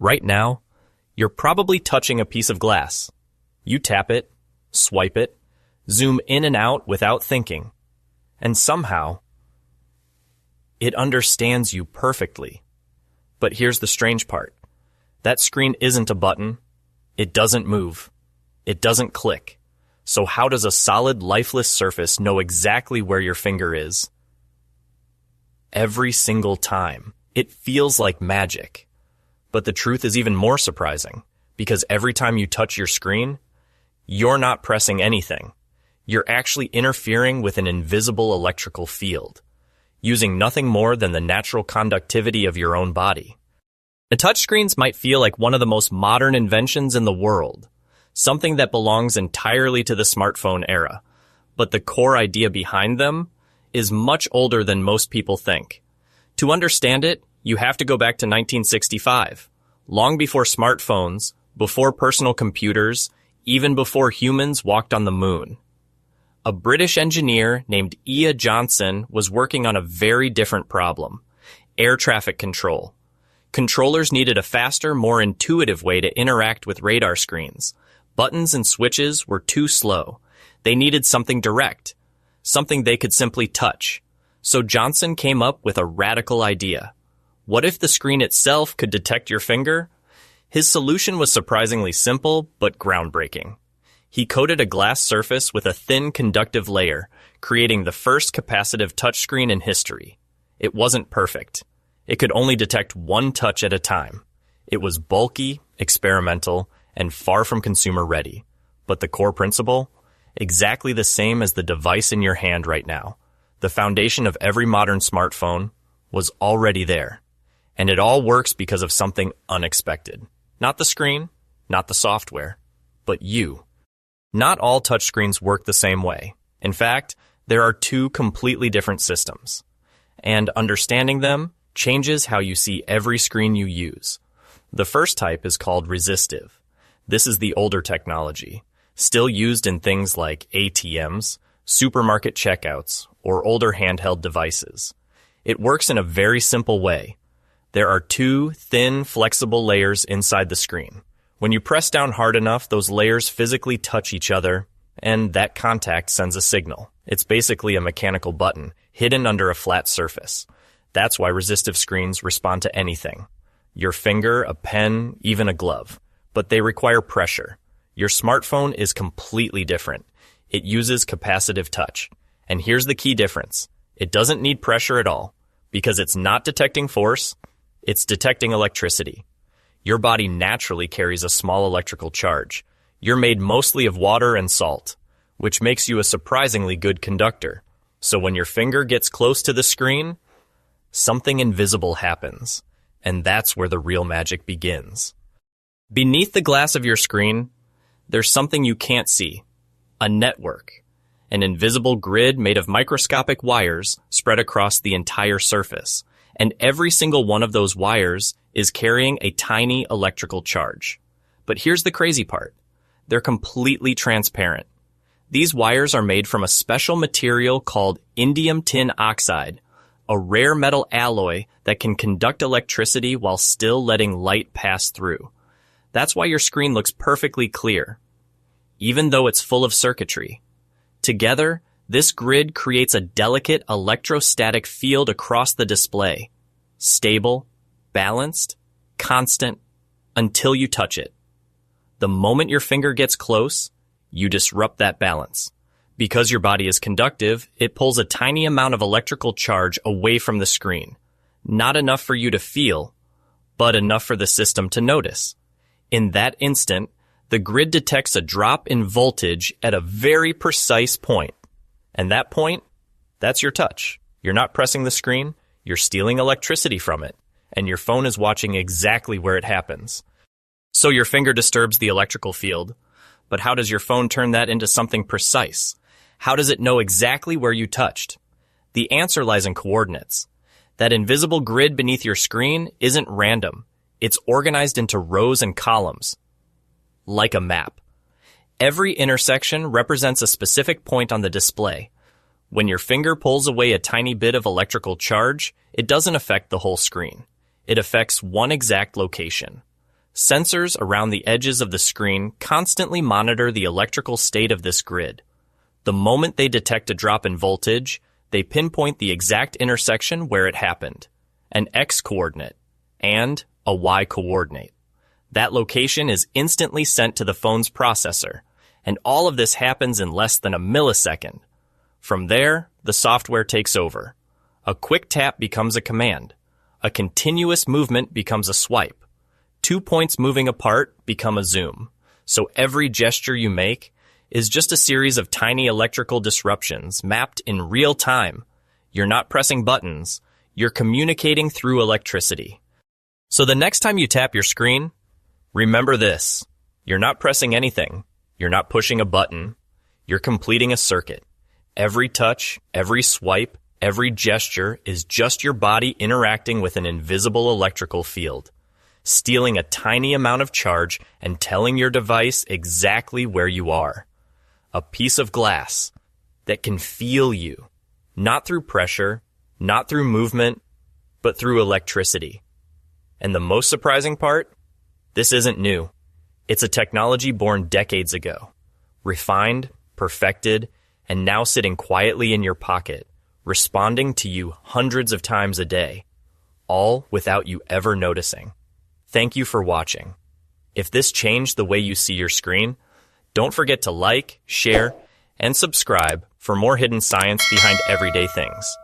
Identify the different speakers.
Speaker 1: Right now, you're probably touching a piece of glass. You tap it, swipe it, zoom in and out without thinking, and somehow, it understands you perfectly. But here's the strange part. That screen isn't a button. It doesn't move. It doesn't click. So how does a solid, lifeless surface know exactly where your finger is? Every single time. It feels like magic. But the truth is even more surprising, because every time you touch your screen, you're not pressing anything. You're actually interfering with an invisible electrical field, using nothing more than the natural conductivity of your own body. The touchscreens might feel like one of the most modern inventions in the world, something that belongs entirely to the smartphone era. But the core idea behind them is much older than most people think. To understand it, you have to go back to 1965, long before smartphones, before personal computers, even before humans walked on the moon. A British engineer named Ian Johnson was working on a very different problem: air traffic control. Controllers needed a faster, more intuitive way to interact with radar screens. Buttons and switches were too slow. They needed something direct, something they could simply touch. So Johnson came up with a radical idea. What if the screen itself could detect your finger? His solution was surprisingly simple, but groundbreaking. He coated a glass surface with a thin conductive layer, creating the first capacitive touchscreen in history. It wasn't perfect. It could only detect one touch at a time. It was bulky, experimental, and far from consumer-ready. But the core principle? Exactly the same as the device in your hand right now. The foundation of every modern smartphone was already there. And it all works because of something unexpected. Not the screen, not the software, but you. Not all touchscreens work the same way. In fact, there are two completely different systems. And understanding them changes how you see every screen you use. The first type is called resistive. This is the older technology, still used in things like ATMs, supermarket checkouts, or older handheld devices. It works in a very simple way. There are two thin, flexible layers inside the screen. When you press down hard enough, those layers physically touch each other, and that contact sends a signal. It's basically a mechanical button hidden under a flat surface. That's why resistive screens respond to anything. Your finger, a pen, even a glove. But they require pressure. Your smartphone is completely different. It uses capacitive touch. And here's the key difference. It doesn't need pressure at all, because it's not detecting force, it's detecting electricity. Your body naturally carries a small electrical charge. You're made mostly of water and salt, which makes you a surprisingly good conductor. So when your finger gets close to the screen, something invisible happens, and that's where the real magic begins. Beneath the glass of your screen, there's something you can't see, a network, an invisible grid made of microscopic wires spread across the entire surface, and every single one of those wires is carrying a tiny electrical charge. But here's the crazy part. They're completely transparent. These wires are made from a special material called indium tin oxide, a rare metal alloy that can conduct electricity while still letting light pass through. That's why your screen looks perfectly clear, even though it's full of circuitry. Together, this grid creates a delicate electrostatic field across the display. Stable, balanced, constant, until you touch it. The moment your finger gets close, you disrupt that balance. Because your body is conductive, it pulls a tiny amount of electrical charge away from the screen. Not enough for you to feel, but enough for the system to notice. In that instant, the grid detects a drop in voltage at a very precise point. And that point, that's your touch. You're not pressing the screen, you're stealing electricity from it, and your phone is watching exactly where it happens. So your finger disturbs the electrical field, but how does your phone turn that into something precise? How does it know exactly where you touched? The answer lies in coordinates. That invisible grid beneath your screen isn't random. It's organized into rows and columns, like a map. Every intersection represents a specific point on the display. When your finger pulls away a tiny bit of electrical charge, it doesn't affect the whole screen. It affects one exact location. Sensors around the edges of the screen constantly monitor the electrical state of this grid. The moment they detect a drop in voltage, they pinpoint the exact intersection where it happened, an X coordinate, and a Y coordinate. That location is instantly sent to the phone's processor, and all of this happens in less than a millisecond. From there, the software takes over. A quick tap becomes a command. A continuous movement becomes a swipe. 2 points moving apart become a zoom. So every gesture you make is just a series of tiny electrical disruptions mapped in real time. You're not pressing buttons, you're communicating through electricity. So the next time you tap your screen, remember this. You're not pressing anything. You're not pushing a button. You're completing a circuit. Every touch, every swipe, every gesture is just your body interacting with an invisible electrical field, stealing a tiny amount of charge and telling your device exactly where you are. A piece of glass that can feel you, not through pressure, not through movement, but through electricity. And the most surprising part? This isn't new. It's a technology born decades ago, refined, perfected, and now sitting quietly in your pocket, responding to you hundreds of times a day, all without you ever noticing. Thank you for watching. If this changed the way you see your screen, don't forget to like, share, and subscribe for more hidden science behind everyday things.